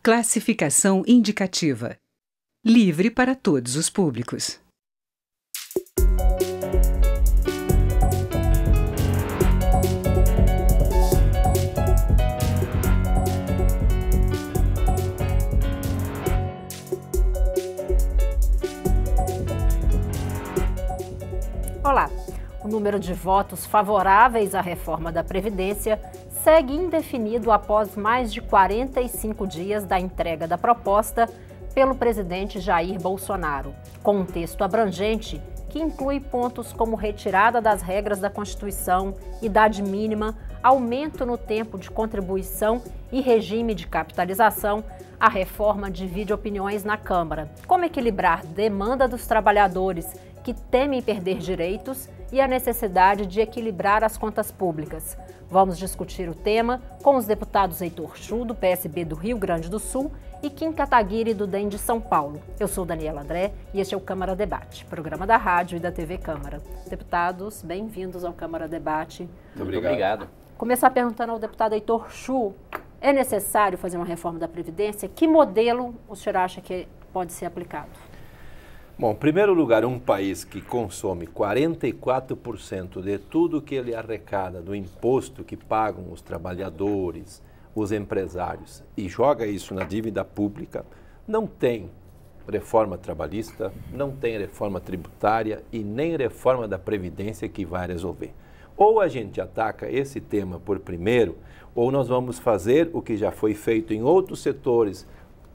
Classificação indicativa. Livre para todos os públicos. Olá! O número de votos favoráveis à reforma da Previdência segue indefinido após mais de 45 dias da entrega da proposta pelo presidente Jair Bolsonaro, com um texto abrangente que inclui pontos como retirada das regras da Constituição, idade mínima, aumento no tempo de contribuição e regime de capitalização. A reforma divide opiniões na Câmara. Como equilibrar demanda dos trabalhadores que temem perder direitos e a necessidade de equilibrar as contas públicas. Vamos discutir o tema com os deputados Heitor Chu, do PSB do Rio Grande do Sul, e Kim Kataguiri, do DEM de São Paulo. Eu sou Daniela André e este é o Câmara Debate, programa da rádio e da TV Câmara. Deputados, bem-vindos ao Câmara Debate. Muito obrigado. Começar perguntando ao deputado Heitor Chu, é necessário fazer uma reforma da Previdência? Que modelo o senhor acha que pode ser aplicado? Bom, em primeiro lugar, um país que consome 44% de tudo que ele arrecada do imposto que pagam os trabalhadores, os empresários, e joga isso na dívida pública, não tem reforma trabalhista, não tem reforma tributária e nem reforma da Previdência que vai resolver. Ou a gente ataca esse tema por primeiro, ou nós vamos fazer o que já foi feito em outros setores,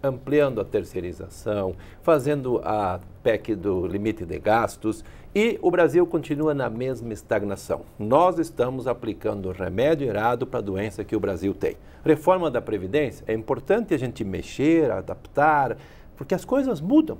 ampliando a terceirização, fazendo a PEC do limite de gastos, e o Brasil continua na mesma estagnação. Nós estamos aplicando o remédio errado para a doença que o Brasil tem. Reforma da Previdência, é importante a gente mexer, adaptar, porque as coisas mudam.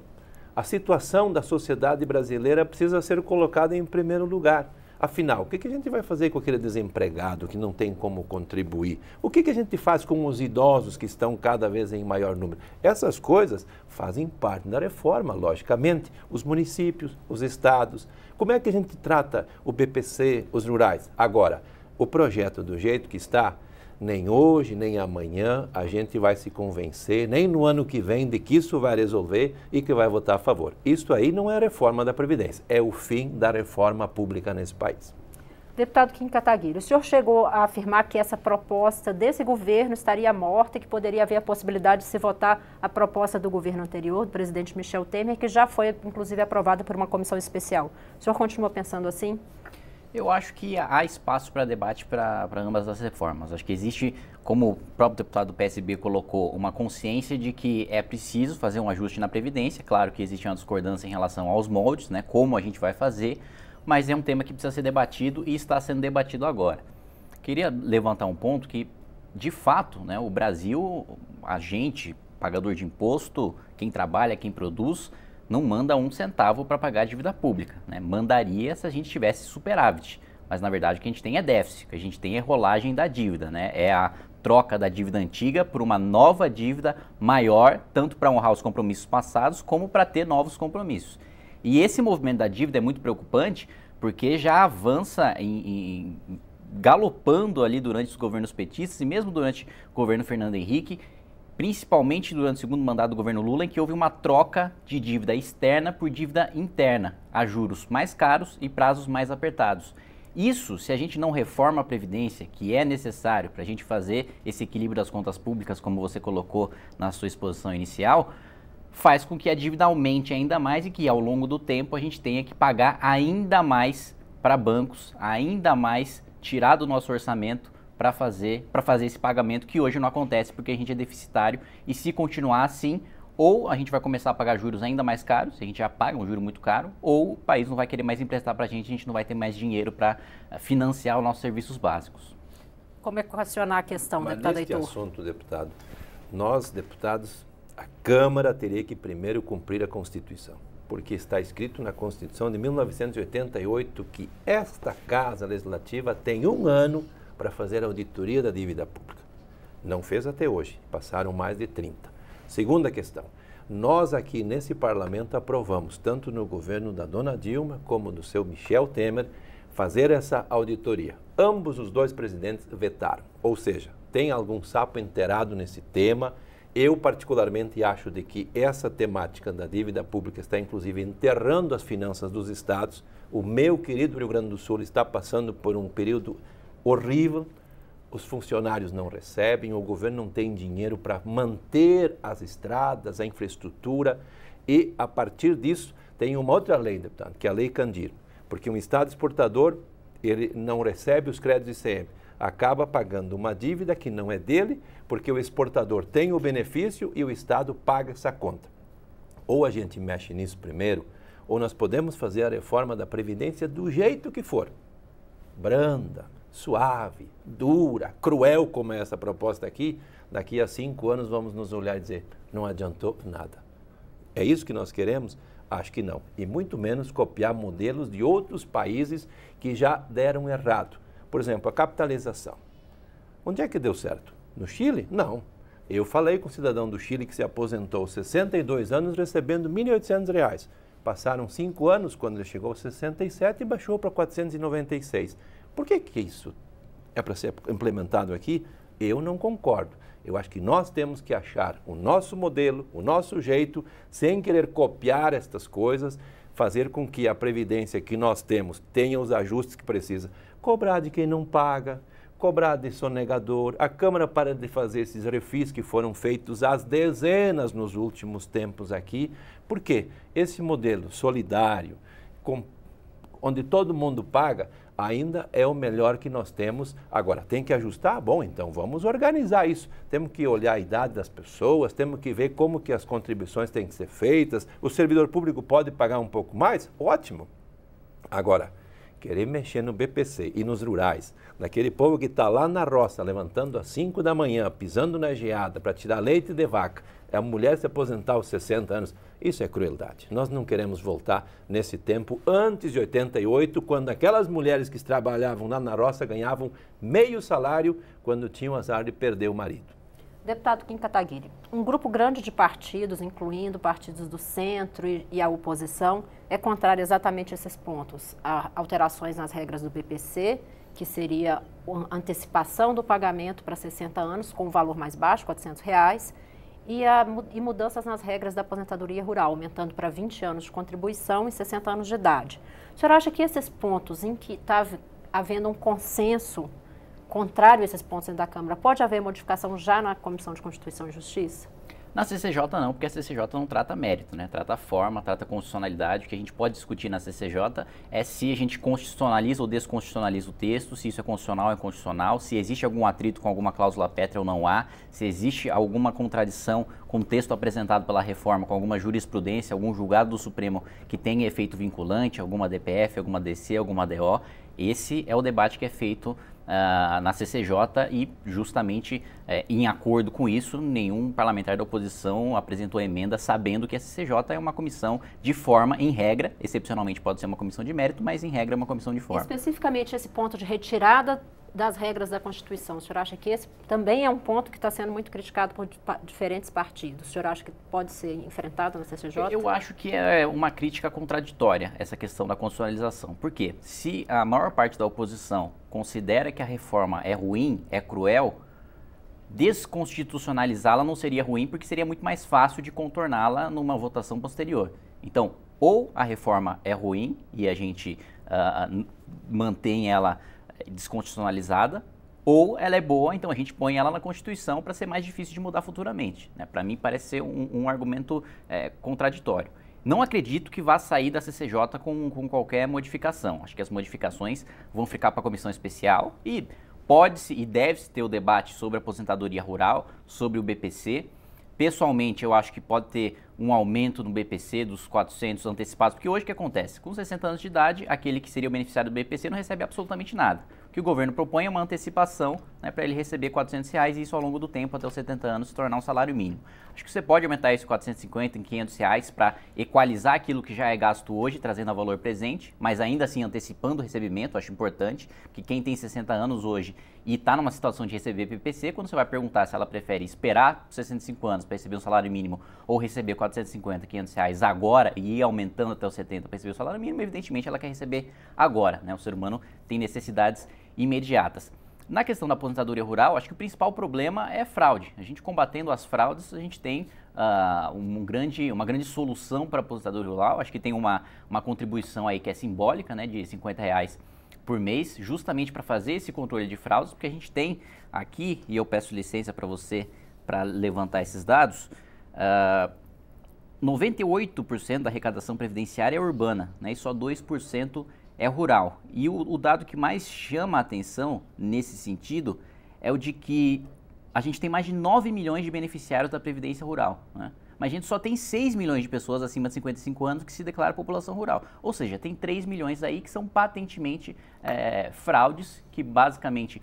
A situação da sociedade brasileira precisa ser colocada em primeiro lugar. Afinal, o que a gente vai fazer com aquele desempregado que não tem como contribuir? O que a gente faz com os idosos que estão cada vez em maior número? Essas coisas fazem parte da reforma, logicamente. Os municípios, os estados. Como é que a gente trata o BPC, os rurais? Agora, o projeto do jeito que está, nem hoje, nem amanhã a gente vai se convencer, nem no ano que vem, de que isso vai resolver e que vai votar a favor. Isso aí não é a reforma da Previdência, é o fim da reforma pública nesse país. Deputado Kim Kataguiri, o senhor chegou a afirmar que essa proposta desse governo estaria morta e que poderia haver a possibilidade de se votar a proposta do governo anterior, do presidente Michel Temer, que já foi, inclusive, aprovada por uma comissão especial. O senhor continua pensando assim? Eu acho que há espaço para debate para ambas as reformas. Acho que existe, como o próprio deputado do PSB colocou, uma consciência de que é preciso fazer um ajuste na Previdência. Claro que existe uma discordância em relação aos moldes, né, como a gente vai fazer, mas é um tema que precisa ser debatido e está sendo debatido agora. Queria levantar um ponto que, de fato, né, o Brasil, a gente, pagador de imposto, quem trabalha, quem produz, não manda um centavo para pagar a dívida pública, né? Mandaria se a gente tivesse superávit, mas na verdade o que a gente tem é déficit, o que a gente tem é rolagem da dívida, né? É a troca da dívida antiga por uma nova dívida maior, tanto para honrar os compromissos passados como para ter novos compromissos. E esse movimento da dívida é muito preocupante porque já avança galopando ali durante os governos petistas e mesmo durante o governo Fernando Henrique, principalmente durante o segundo mandato do governo Lula, em que houve uma troca de dívida externa por dívida interna, a juros mais caros e prazos mais apertados. Isso, se a gente não reforma a Previdência, que é necessário para a gente fazer esse equilíbrio das contas públicas, como você colocou na sua exposição inicial, faz com que a dívida aumente ainda mais e que ao longo do tempo a gente tenha que pagar ainda mais para bancos, ainda mais tirar do nosso orçamento para fazer esse pagamento que hoje não acontece porque a gente é deficitário e se continuar assim, ou a gente vai começar a pagar juros ainda mais caros, a gente já paga um juro muito caro, ou o país não vai querer mais emprestar para a gente não vai ter mais dinheiro para financiar os nossos serviços básicos. Como equacionar a questão, deputado Heitor? Neste assunto, deputado, nós, deputados, a Câmara teria que primeiro cumprir a Constituição, porque está escrito na Constituição de 1988 que esta Casa Legislativa tem um ano para fazer a auditoria da dívida pública. Não fez até hoje, passaram mais de 30. Segunda questão, nós aqui nesse parlamento aprovamos, tanto no governo da dona Dilma como do seu Michel Temer, fazer essa auditoria. Ambos os dois presidentes vetaram, ou seja, tem algum sapo enterrado nesse tema Eu, particularmente, acho de que essa temática da dívida pública está, inclusive, enterrando as finanças dos estados. O meu querido Rio Grande do Sul está passando por um período horrível. Os funcionários não recebem, o governo não tem dinheiro para manter as estradas, a infraestrutura. E, a partir disso, tem uma outra lei, deputado, que é a Lei Candir. Porque um estado exportador, ele não recebe os créditos ICM. Acaba pagando uma dívida que não é dele, porque o exportador tem o benefício e o Estado paga essa conta. Ou a gente mexe nisso primeiro, ou nós podemos fazer a reforma da Previdência do jeito que for. Branda, suave, dura, cruel como é essa proposta aqui. Daqui a 5 anos vamos nos olhar e dizer, não adiantou nada. É isso que nós queremos? Acho que não. E muito menos copiar modelos de outros países que já deram errado. Por exemplo, a capitalização. Onde é que deu certo? No Chile? Não. Eu falei com um cidadão do Chile que se aposentou aos 62 anos recebendo R$ 1.800. Passaram 5 anos quando ele chegou aos 67 e baixou para 496. Por que isso é para ser implementado aqui? Eu não concordo. Eu acho que nós temos que achar o nosso modelo, o nosso jeito, sem querer copiar estas coisas, fazer com que a previdência que nós temos tenha os ajustes que precisa. Cobrar de quem não paga, cobrar de sonegador. A Câmara para de fazer esses refis que foram feitos às dezenas nos últimos tempos aqui. Por quê? Esse modelo solidário, onde todo mundo paga, ainda é o melhor que nós temos. Agora, tem que ajustar? Bom, então vamos organizar isso. Temos que olhar a idade das pessoas, temos que ver como que as contribuições têm que ser feitas. O servidor público pode pagar um pouco mais? Ótimo. Agora, querer mexer no BPC e nos rurais, daquele povo que está lá na roça, levantando às 5 da manhã, pisando na geada para tirar leite de vaca, a mulher se aposentar aos 60 anos, isso é crueldade. Nós não queremos voltar nesse tempo antes de 88, quando aquelas mulheres que trabalhavam lá na roça ganhavam meio salário quando tinham azar de perder o marido. Deputado Kim Kataguiri, um grupo grande de partidos, incluindo partidos do centro e a oposição, é contrário exatamente a esses pontos. A alterações nas regras do BPC, que seria antecipação do pagamento para 60 anos com um valor mais baixo, R$ 400, e mudanças nas regras da aposentadoria rural, aumentando para 20 anos de contribuição e 60 anos de idade. O senhor acha que esses pontos em que está havendo um consenso contrário a esses pontos dentro da Câmara, pode haver modificação já na Comissão de Constituição e Justiça? Na CCJ não, porque a CCJ não trata mérito, né? Trata forma, trata constitucionalidade. O que a gente pode discutir na CCJ é se a gente constitucionaliza ou desconstitucionaliza o texto, se isso é constitucional ou inconstitucional, se existe algum atrito com alguma cláusula pétrea ou não há, se existe alguma contradição com o texto apresentado pela reforma, com alguma jurisprudência, algum julgado do Supremo que tenha efeito vinculante, alguma DPF, alguma DC, alguma DO. Esse é o debate que é feito na CCJ e justamente em acordo com isso, nenhum parlamentar da oposição apresentou emenda sabendo que a CCJ é uma comissão de forma, em regra, excepcionalmente pode ser uma comissão de mérito, mas em regra é uma comissão de forma. Especificamente esse ponto de retirada das regras da Constituição, o senhor acha que esse também é um ponto que está sendo muito criticado por diferentes partidos? O senhor acha que pode ser enfrentado na CCJ? Eu acho que é uma crítica contraditória essa questão da constitucionalização. Por quê? Se a maior parte da oposição considera que a reforma é ruim, é cruel, desconstitucionalizá-la não seria ruim porque seria muito mais fácil de contorná-la numa votação posterior. Então, ou a reforma é ruim e a gente mantém ela desconstitucionalizada, ou ela é boa, então a gente põe ela na Constituição para ser mais difícil de mudar futuramente. Né? Para mim parece ser um argumento contraditório. Não acredito que vá sair da CCJ com qualquer modificação. Acho que as modificações vão ficar para a comissão especial e pode-se e deve-se ter o debate sobre a aposentadoria rural, sobre o BPC. Pessoalmente, eu acho que pode ter um aumento no BPC dos 400 antecipados, porque hoje o que acontece? Com 60 anos de idade, aquele que seria o beneficiário do BPC não recebe absolutamente nada. O que o governo propõe é uma antecipação, né, para ele receber R$400 e isso ao longo do tempo, até os 70 anos, se tornar um salário mínimo. Acho que você pode aumentar isso de 450 em R$500 para equalizar aquilo que já é gasto hoje, trazendo a valor presente, mas ainda assim antecipando o recebimento, acho importante, porque quem tem 60 anos hoje e está numa situação de receber BPC, quando você vai perguntar se ela prefere esperar 65 anos para receber um salário mínimo ou receber 450, R$500 agora e ir aumentando até os 70 para receber o salário mínimo, evidentemente ela quer receber agora, né? O ser humano tem necessidades imediatas. Na questão da aposentadoria rural, acho que o principal problema é fraude. A gente combatendo as fraudes, a gente tem uma grande solução para a aposentadoria rural. Acho que tem uma contribuição aí que é simbólica, né, de R$50 por mês, justamente para fazer esse controle de fraudes, porque a gente tem aqui, e eu peço licença para você para levantar esses dados, 98% da arrecadação previdenciária é urbana, né, e só 2% é rural. E o dado que mais chama a atenção nesse sentido é o de que a gente tem mais de 9 milhões de beneficiários da Previdência Rural, né? Mas a gente só tem 6 milhões de pessoas acima de 55 anos que se declaram população rural. Ou seja, tem 3 milhões aí que são patentemente fraudes, que basicamente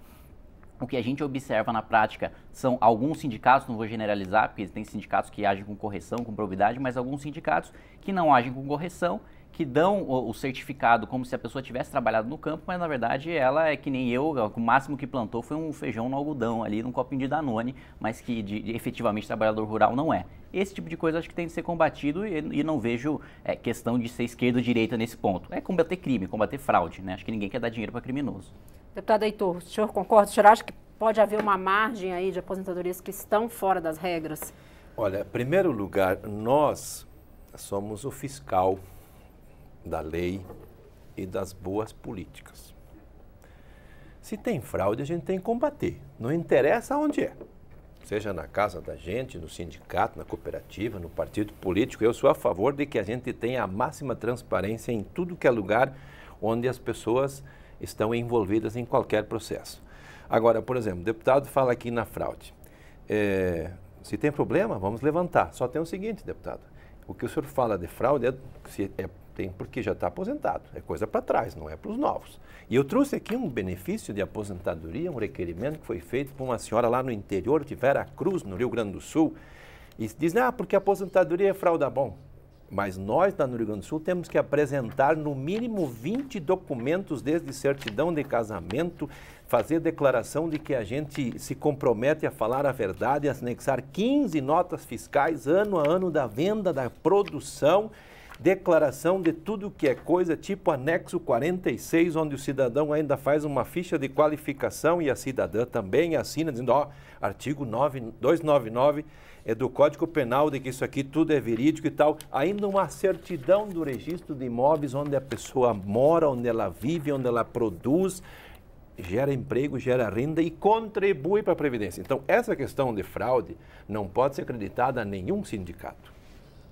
o que a gente observa na prática são alguns sindicatos, não vou generalizar, porque tem sindicatos que agem com correção, com probidade, mas alguns sindicatos que não agem com correção, que dão o certificado como se a pessoa tivesse trabalhado no campo, mas na verdade ela é que nem eu, o máximo que plantou foi um feijão no algodão ali, num copinho de Danone, mas que efetivamente trabalhador rural não é. Esse tipo de coisa acho que tem de ser combatido e não vejo questão de ser esquerda ou direita nesse ponto. É combater crime, combater fraude, né? Acho que ninguém quer dar dinheiro para criminoso. Deputado Heitor, o senhor concorda? O senhor acha que pode haver uma margem aí de aposentadorias que estão fora das regras? Olha, em primeiro lugar, nós somos o fiscal da lei e das boas políticas. Se tem fraude, a gente tem que combater. Não interessa onde é. Seja na casa da gente, no sindicato, na cooperativa, no partido político. Eu sou a favor de que a gente tenha a máxima transparência em tudo que é lugar onde as pessoas estão envolvidas em qualquer processo. Agora, por exemplo, o deputado fala aqui na fraude. Se tem problema, vamos levantar. Só tem o seguinte, deputado. O que o senhor fala de fraude tem porque já está aposentado. É coisa para trás, não é para os novos. E eu trouxe aqui um benefício de aposentadoria, um requerimento que foi feito por uma senhora lá no interior de Vera Cruz, no Rio Grande do Sul. E diz, porque a aposentadoria é fraude. Bom, mas nós, lá no Rio Grande do Sul, temos que apresentar no mínimo 20 documentos, desde certidão de casamento, fazer declaração de que a gente se compromete a falar a verdade, a anexar 15 notas fiscais ano a ano da venda, da produção, declaração de tudo que é coisa, tipo anexo 46, onde o cidadão ainda faz uma ficha de qualificação e a cidadã também assina, dizendo, artigo 299 do Código Penal, de que isso aqui tudo é verídico e tal. Ainda uma certidão do registro de imóveis, onde a pessoa mora, onde ela vive, onde ela produz, gera emprego, gera renda e contribui para a Previdência. Então, essa questão de fraude não pode ser acreditada a nenhum sindicato.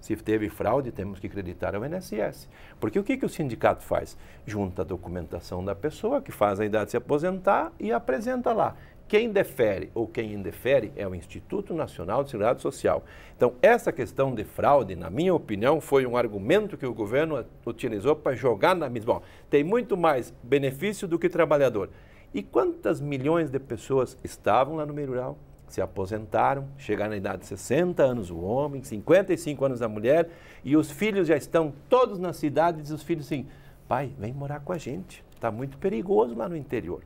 Se teve fraude, temos que acreditar ao INSS. Porque o que o sindicato faz? Junta a documentação da pessoa que faz a idade de se aposentar e apresenta lá. Quem defere ou quem indefere é o Instituto Nacional de Seguridade Social. Então, essa questão de fraude, na minha opinião, foi um argumento que o governo utilizou para jogar na mesma. Bom, tem muito mais benefício do que trabalhador. E quantas milhões de pessoas estavam lá no meio rural? Se aposentaram, chegaram na idade de 60 anos o homem, 55 anos a mulher, e os filhos já estão todos na cidade, e os filhos assim, pai, vem morar com a gente, está muito perigoso lá no interior.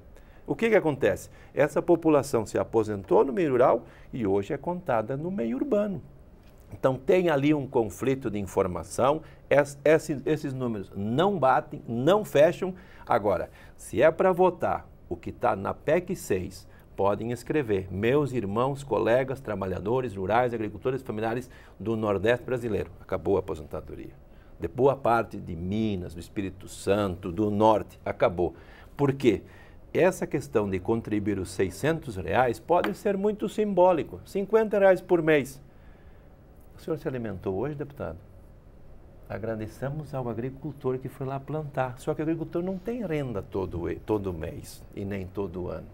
O que acontece? Essa população se aposentou no meio rural e hoje é contada no meio urbano. Então tem ali um conflito de informação, esses números não batem, não fecham. Agora, se é para votar o que está na PEC 6, podem escrever, meus irmãos, colegas, trabalhadores rurais, agricultores familiares do Nordeste brasileiro. Acabou a aposentadoria. De boa parte de Minas, do Espírito Santo, do Norte, acabou. Por quê? Essa questão de contribuir os R$600 pode ser muito simbólico, R$50 por mês. O senhor se alimentou hoje, deputado? Agradecemos ao agricultor que foi lá plantar. Só que o agricultor não tem renda todo mês e nem todo ano.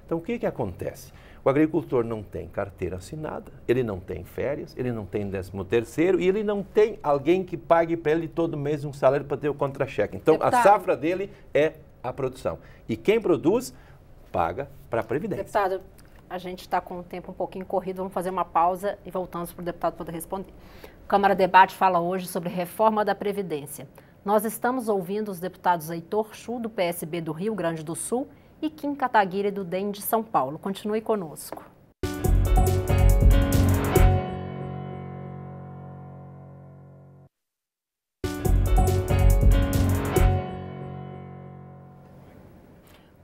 Então, o que acontece? O agricultor não tem carteira assinada, ele não tem férias, ele não tem 13º e ele não tem alguém que pague para ele todo mês um salário para ter o contra-cheque. Então, deputado, a safra dele é a produção. E quem produz, paga para a Previdência. Deputado, a gente está com o tempo um pouquinho corrido, vamos fazer uma pausa e voltamos para o deputado poder responder. Câmara Debate fala hoje sobre reforma da Previdência. Nós estamos ouvindo os deputados Heitor Chu, do PSB do Rio Grande do Sul, e Kim Kataguiri, do DEM de São Paulo. Continue conosco.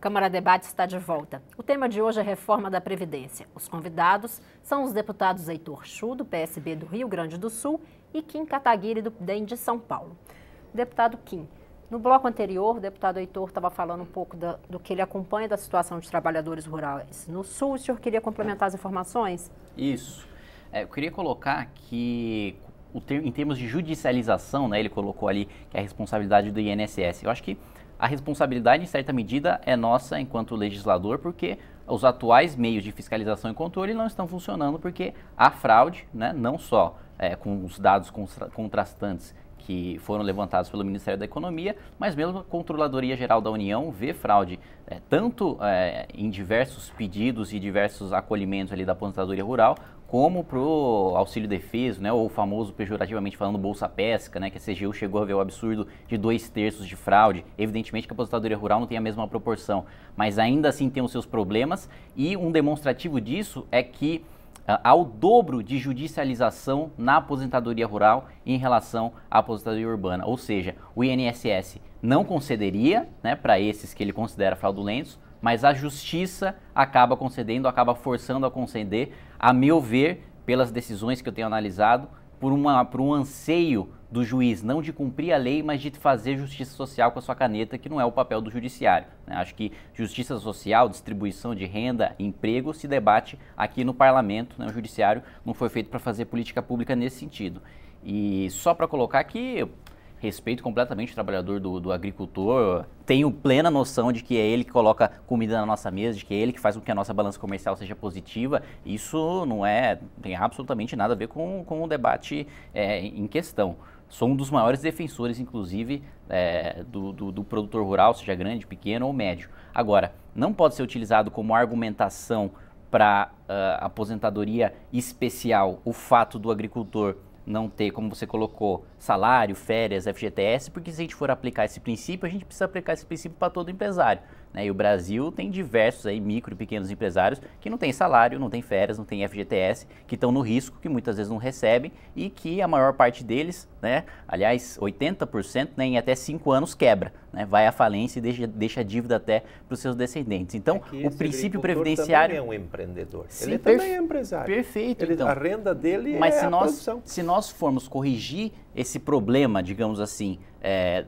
Câmara Debate está de volta. O tema de hoje é reforma da Previdência. Os convidados são os deputados Heitor Chu, do PSB do Rio Grande do Sul, e Kim Kataguiri, do DEM de São Paulo. Deputado Kim, no bloco anterior, o deputado Heitor estava falando um pouco do que ele acompanha da situação de trabalhadores rurais no Sul. O senhor queria complementar as informações? Isso. Eu queria colocar que, em termos de judicialização, né, ele colocou ali que é a responsabilidade do INSS. Eu acho que a responsabilidade, em certa medida, é nossa enquanto legislador, porque os atuais meios de fiscalização e controle não estão funcionando, porque há fraude, né, não só com os dados contrastantes que foram levantados pelo Ministério da Economia, mas mesmo a Controladoria Geral da União vê fraude tanto em diversos pedidos e diversos acolhimentos ali da aposentadoria rural, como para o auxílio defeso, né, ou o famoso, pejorativamente falando, Bolsa Pesca, né, que a CGU chegou a ver o absurdo de 2/3 de fraude. Evidentemente que a aposentadoria rural não tem a mesma proporção, mas ainda assim tem os seus problemas, e um demonstrativo disso é que há o dobro de judicialização na aposentadoria rural em relação à aposentadoria urbana. Ou seja, o INSS não concederia, né, para esses que ele considera fraudulentos, mas a justiça acaba concedendo, acaba forçando a conceder, a meu ver, pelas decisões que eu tenho analisado, por um anseio do juiz, não de cumprir a lei, mas de fazer justiça social com a sua caneta, que não é o papel do judiciário, né? Acho que justiça social, distribuição de renda, emprego, se debate aqui no parlamento, né? O judiciário não foi feito para fazer política pública nesse sentido. E só para colocar que eu respeito completamente o trabalhador do agricultor, tenho plena noção de que é ele que coloca comida na nossa mesa, de que é ele que faz com que a nossa balança comercial seja positiva. Isso não tem absolutamente nada a ver com o debate em questão. Sou um dos maiores defensores, inclusive, do produtor rural, seja grande, pequeno ou médio. Agora, não pode ser utilizado como argumentação para aposentadoria especial o fato do agricultor não ter, como você colocou, salário, férias, FGTS, porque se a gente for aplicar esse princípio, a gente precisa aplicar esse princípio para todo empresário, né? E o Brasil tem diversos aí, micro e pequenos empresários que não tem salário, não tem férias, não tem FGTS, que estão no risco, que muitas vezes não recebem e que a maior parte deles, né, aliás, 80%, né, em até 5 anos quebra, né, vai à falência e deixa a dívida até para os seus descendentes. Então, o princípio previdenciário também é um empreendedor. Sim, ele também é empresário. Perfeito. A renda dele mas a produção. Se nós formos corrigir esse problema, digamos assim,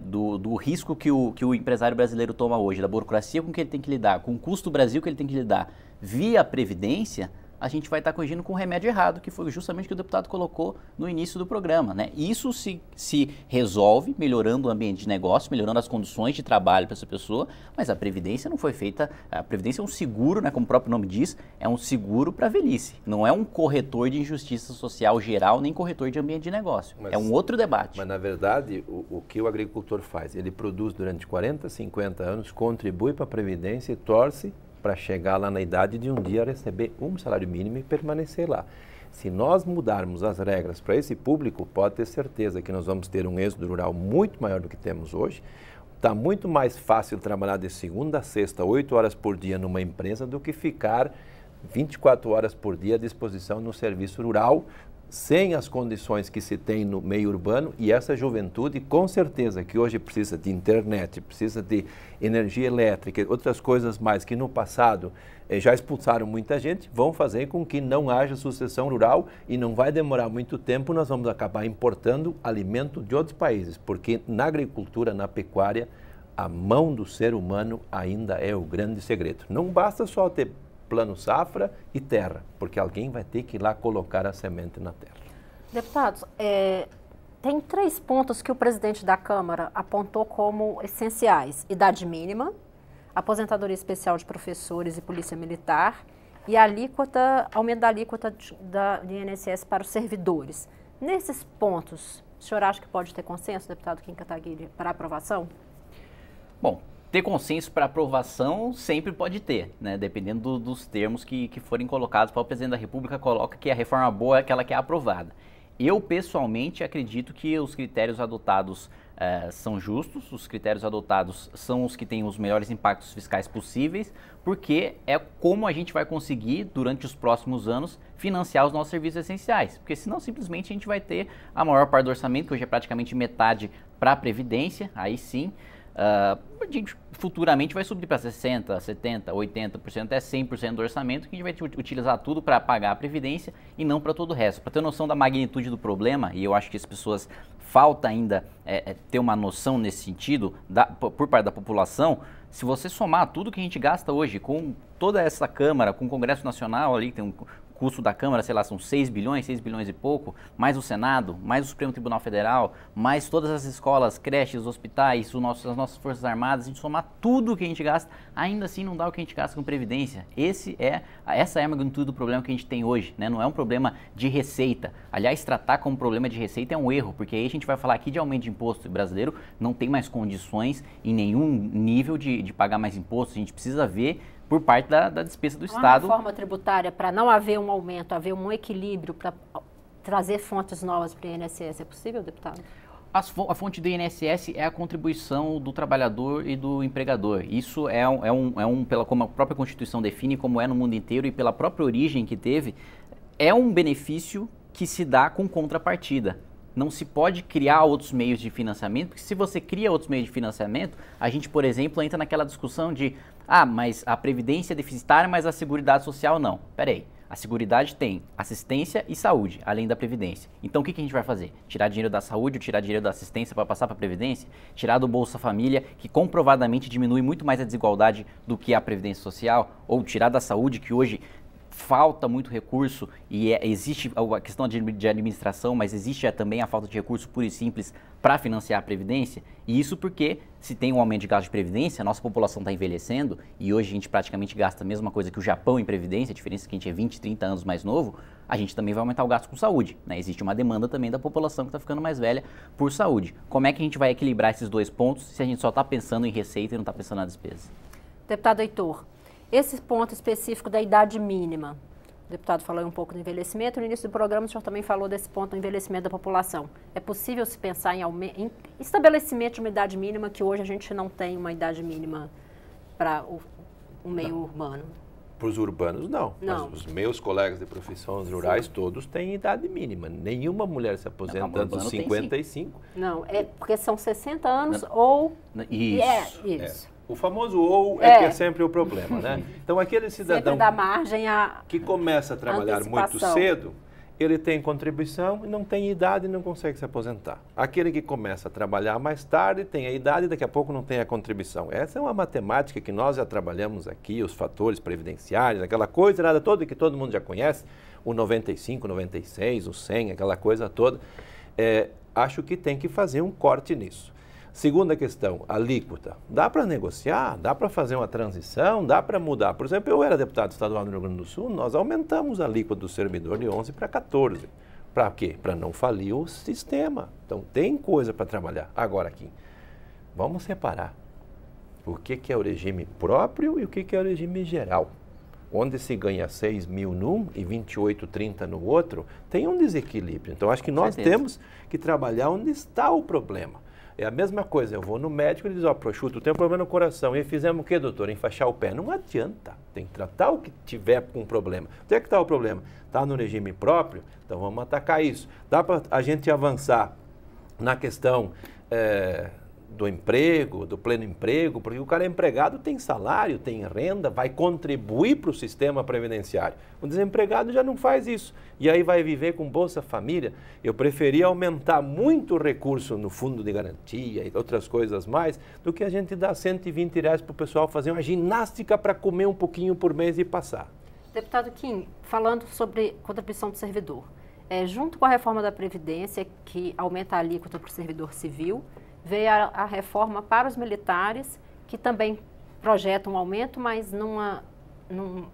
do risco que o empresário brasileiro toma hoje, da burocracia com que ele tem que lidar, com o custo Brasil que ele tem que lidar, via Previdência, a gente vai estar corrigindo com o remédio errado, que foi justamente o que o deputado colocou no início do programa, né? Isso se resolve melhorando o ambiente de negócio, melhorando as condições de trabalho para essa pessoa, mas a Previdência não foi feita, a Previdência é um seguro, né, como o próprio nome diz, é um seguro para a velhice, não é um corretor de injustiça social geral, nem corretor de ambiente de negócio, é um outro debate. Mas na verdade, o que o agricultor faz? Ele produz durante 40, 50 anos, contribui para a Previdência e torce para chegar lá na idade de um dia receber um salário mínimo e permanecer lá. Se nós mudarmos as regras para esse público, pode ter certeza que nós vamos ter um êxodo rural muito maior do que temos hoje. Está muito mais fácil trabalhar de segunda a sexta, 8 horas por dia numa empresa do que ficar 24 horas por dia à disposição no serviço rural, sem as condições que se tem no meio urbano, e essa juventude, com certeza, que hoje precisa de internet, precisa de energia elétrica, outras coisas mais que no passado já expulsaram muita gente, vão fazer com que não haja sucessão rural e não vai demorar muito tempo, nós vamos acabar importando alimento de outros países, porque na agricultura, na pecuária, a mão do ser humano ainda é o grande segredo. Não basta só ter plano safra e terra, porque alguém vai ter que ir lá colocar a semente na terra. Deputados, tem 3 pontos que o presidente da Câmara apontou como essenciais: idade mínima, aposentadoria especial de professores e polícia militar e aumento da alíquota do INSS para os servidores. Nesses pontos, o senhor acha que pode ter consenso, deputado Kim Kataguiri, para aprovação? Bom, ter consenso para aprovação sempre pode ter, né? Dependendo dos termos que forem colocados. O presidente da República coloca que a reforma boa é aquela que é aprovada. Eu, pessoalmente, acredito que os critérios adotados são justos, os critérios adotados são os que têm os melhores impactos fiscais possíveis, porque é como a gente vai conseguir, durante os próximos anos, financiar os nossos serviços essenciais. Porque senão, simplesmente, a gente vai ter a maior parte do orçamento, que hoje é praticamente metade, para a Previdência, aí sim. a gente futuramente vai subir para 60%, 70%, 80%, até 100% do orçamento, que a gente vai utilizar tudo para pagar a Previdência e não para todo o resto. Para ter noção da magnitude do problema, e eu acho que as pessoas falta ainda ter uma noção nesse sentido por parte da população, se você somar tudo que a gente gasta hoje com toda essa Câmara, com o Congresso Nacional ali, que tem um custo da Câmara, sei lá, são 6 bilhões e pouco, mais o Senado, mais o Supremo Tribunal Federal, mais todas as escolas, creches, hospitais, as nossas Forças Armadas, a gente somar tudo que a gente gasta, ainda assim não dá o que a gente gasta com Previdência. Essa é a magnitude do problema que a gente tem hoje, né? Não é um problema de receita. Aliás, tratar como problema de receita é um erro, porque aí a gente vai falar aqui de aumento de imposto. O brasileiro não tem mais condições em nenhum nível de pagar mais imposto. A gente precisa ver por parte da despesa do Estado. Uma reforma tributária para não haver um aumento, haver um equilíbrio, para trazer fontes novas para o INSS, é possível, deputado? A fonte do INSS é a contribuição do trabalhador e do empregador. Isso como a própria Constituição define, como é no mundo inteiro e pela própria origem que teve, é um benefício que se dá com contrapartida. Não se pode criar outros meios de financiamento, porque se você cria outros meios de financiamento, a gente, por exemplo, entra naquela discussão de mas a Previdência é deficitária, mas a Seguridade Social não. Peraí, a Seguridade tem assistência e saúde, além da Previdência. Então o que a gente vai fazer? Tirar dinheiro da saúde ou tirar dinheiro da assistência para passar para a Previdência? Tirar do Bolsa Família, que comprovadamente diminui muito mais a desigualdade do que a Previdência Social? Ou tirar da saúde, que hoje falta muito recurso e existe a questão de administração, mas existe também a falta de recurso puro e simples para financiar a Previdência. E isso porque se tem um aumento de gasto de Previdência, a nossa população está envelhecendo e hoje a gente praticamente gasta a mesma coisa que o Japão em Previdência, a diferença é que a gente é 20, 30 anos mais novo, a gente também vai aumentar o gasto com saúde, né? Existe uma demanda também da população que está ficando mais velha por saúde. Como é que a gente vai equilibrar esses dois pontos se a gente só está pensando em receita e não está pensando na despesa? Deputado Heitor, esse ponto específico da idade mínima, o deputado falou um pouco do envelhecimento, no início do programa o senhor também falou desse ponto do envelhecimento da população. É possível se pensar em estabelecimento de uma idade mínima, que hoje a gente não tem uma idade mínima para o meio urbano? Para os urbanos, não. Não. Mas os meus colegas de profissões rurais, sim, todos têm idade mínima. Nenhuma mulher se aposenta antes dos 55. Não, é porque são 60 anos ou... Isso. Isso. O famoso ou que é sempre o problema, né? Então, aquele cidadão sempre dá margem que começa a trabalhar muito cedo, ele tem contribuição e não tem idade e não consegue se aposentar. Aquele que começa a trabalhar mais tarde tem a idade e daqui a pouco não tem a contribuição. Essa é uma matemática que nós já trabalhamos aqui, os fatores previdenciários, aquela coisa nada toda que todo mundo já conhece, o 95, 96, o 100, aquela coisa toda. Acho que tem que fazer um corte nisso. Segunda questão, alíquota. Dá para negociar, dá para fazer uma transição, dá para mudar. Por exemplo, eu era deputado estadual no Rio Grande do Sul, nós aumentamos a alíquota do servidor de 11 para 14. Para quê? Para não falir o sistema. Então, tem coisa para trabalhar. Agora aqui, vamos separar o que é o regime próprio e o que é o regime geral. Onde se ganha 6 mil num e 28, 30 no outro, tem um desequilíbrio. Então, acho que nós temos que trabalhar onde está o problema. É a mesma coisa, eu vou no médico e ele diz, prosciutto, tem um problema no coração. E fizemos o quê, doutor? Enfaixar o pé. Não adianta, tem que tratar o que tiver com problema. Onde é que está o problema? Está no regime próprio? Então vamos atacar isso. Dá para a gente avançar na questão do emprego, do pleno emprego, porque o cara é empregado, tem salário, tem renda, vai contribuir para o sistema previdenciário. O desempregado já não faz isso. E aí vai viver com Bolsa Família. Eu preferia aumentar muito o recurso no fundo de garantia e outras coisas mais, do que a gente dar R$120 para o pessoal fazer uma ginástica para comer um pouquinho por mês e passar. Deputado Kim, falando sobre contribuição do servidor, junto com a reforma da Previdência, que aumenta a alíquota para o servidor civil, veio a reforma para os militares, que também projeta um aumento, mas num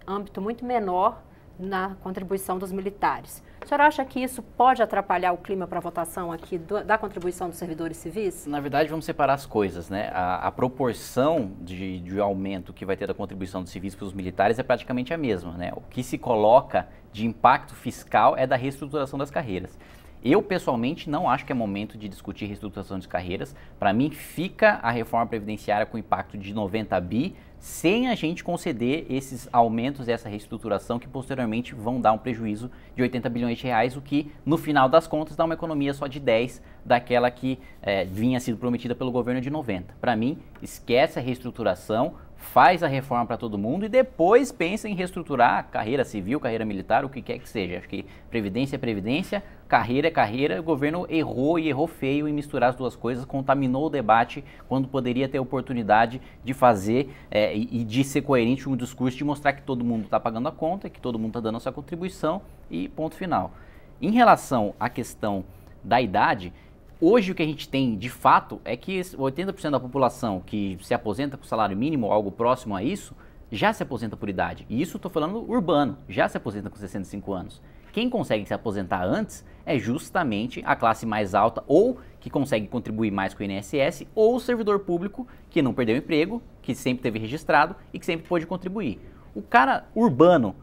âmbito muito menor na contribuição dos militares. O senhor acha que isso pode atrapalhar o clima para a votação aqui da contribuição dos servidores civis? Na verdade, vamos separar as coisas, né? A proporção de aumento que vai ter da contribuição dos civis para os militares é praticamente a mesma, né? O que se coloca de impacto fiscal é da reestruturação das carreiras. Eu, pessoalmente, não acho que é momento de discutir reestruturação de carreiras. Para mim, fica a reforma previdenciária com impacto de 90 bi, sem a gente conceder esses aumentos e essa reestruturação que posteriormente vão dar um prejuízo de 80 bilhões de reais, o que no final das contas dá uma economia só de 10 daquela que vinha sido prometida pelo governo de 90. Para mim, esquece a reestruturação, faz a reforma para todo mundo e depois pensa em reestruturar carreira civil, carreira militar, o que quer que seja. Acho que previdência é previdência, carreira é carreira. O governo errou e errou feio em misturar as duas coisas, contaminou o debate quando poderia ter oportunidade de fazer e de ser coerente com o discurso, de mostrar que todo mundo está pagando a conta, que todo mundo está dando a sua contribuição e ponto final. Em relação à questão da idade, hoje o que a gente tem de fato é que 80% da população que se aposenta com salário mínimo ou algo próximo a isso, já se aposenta por idade. E isso estou falando urbano, já se aposenta com 65 anos. Quem consegue se aposentar antes é justamente a classe mais alta ou que consegue contribuir mais com o INSS ou o servidor público que não perdeu o emprego, que sempre teve registrado e que sempre pôde contribuir. O cara urbano,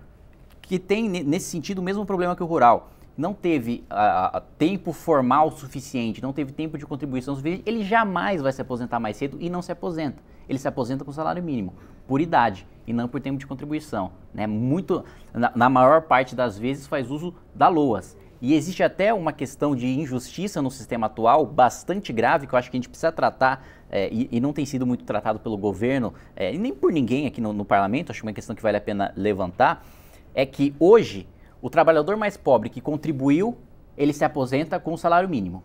que tem nesse sentido o mesmo problema que o rural, não teve tempo formal suficiente, não teve tempo de contribuição suficiente, ele jamais vai se aposentar mais cedo e não se aposenta. Ele se aposenta com salário mínimo, por idade e não por tempo de contribuição. Né? Na maior parte das vezes faz uso da LOAS. E existe até uma questão de injustiça no sistema atual, bastante grave, que eu acho que a gente precisa tratar e não tem sido muito tratado pelo governo e nem por ninguém aqui no parlamento, acho que é uma questão que vale a pena levantar, é que hoje o trabalhador mais pobre que contribuiu, ele se aposenta com o salário mínimo.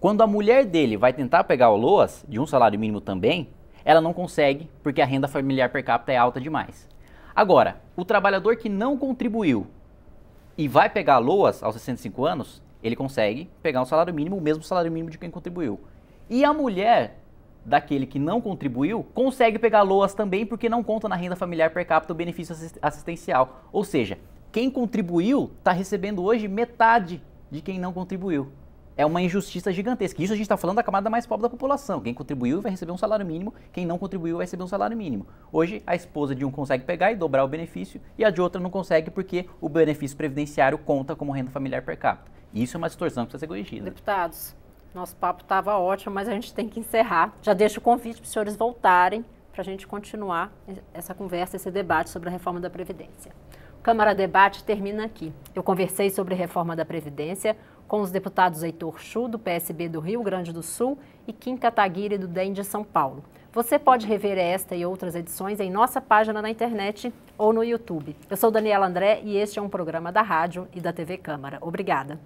Quando a mulher dele vai tentar pegar o LOAS, de um salário mínimo também, ela não consegue porque a renda familiar per capita é alta demais. Agora, o trabalhador que não contribuiu e vai pegar a LOAS aos 65 anos, ele consegue pegar um salário mínimo, o mesmo salário mínimo de quem contribuiu. E a mulher daquele que não contribuiu consegue pegar a LOAS também porque não conta na renda familiar per capita o benefício assistencial. Ou seja, quem contribuiu está recebendo hoje metade de quem não contribuiu. É uma injustiça gigantesca. Isso a gente está falando da camada mais pobre da população. Quem contribuiu vai receber um salário mínimo, quem não contribuiu vai receber um salário mínimo. Hoje, a esposa de um consegue pegar e dobrar o benefício e a de outra não consegue porque o benefício previdenciário conta como renda familiar per capita. E isso é uma distorção que precisa ser corrigida. Deputados, nosso papo estava ótimo, mas a gente tem que encerrar. Já deixo o convite para os senhores voltarem para a gente continuar essa conversa, esse debate sobre a reforma da Previdência. Câmara Debate termina aqui. Eu conversei sobre a reforma da Previdência com os deputados Heitor Chu, do PSB do Rio Grande do Sul, e Kim Kataguiri, do DEM de São Paulo. Você pode rever esta e outras edições em nossa página na internet ou no YouTube. Eu sou Daniela André e este é um programa da rádio e da TV Câmara. Obrigada.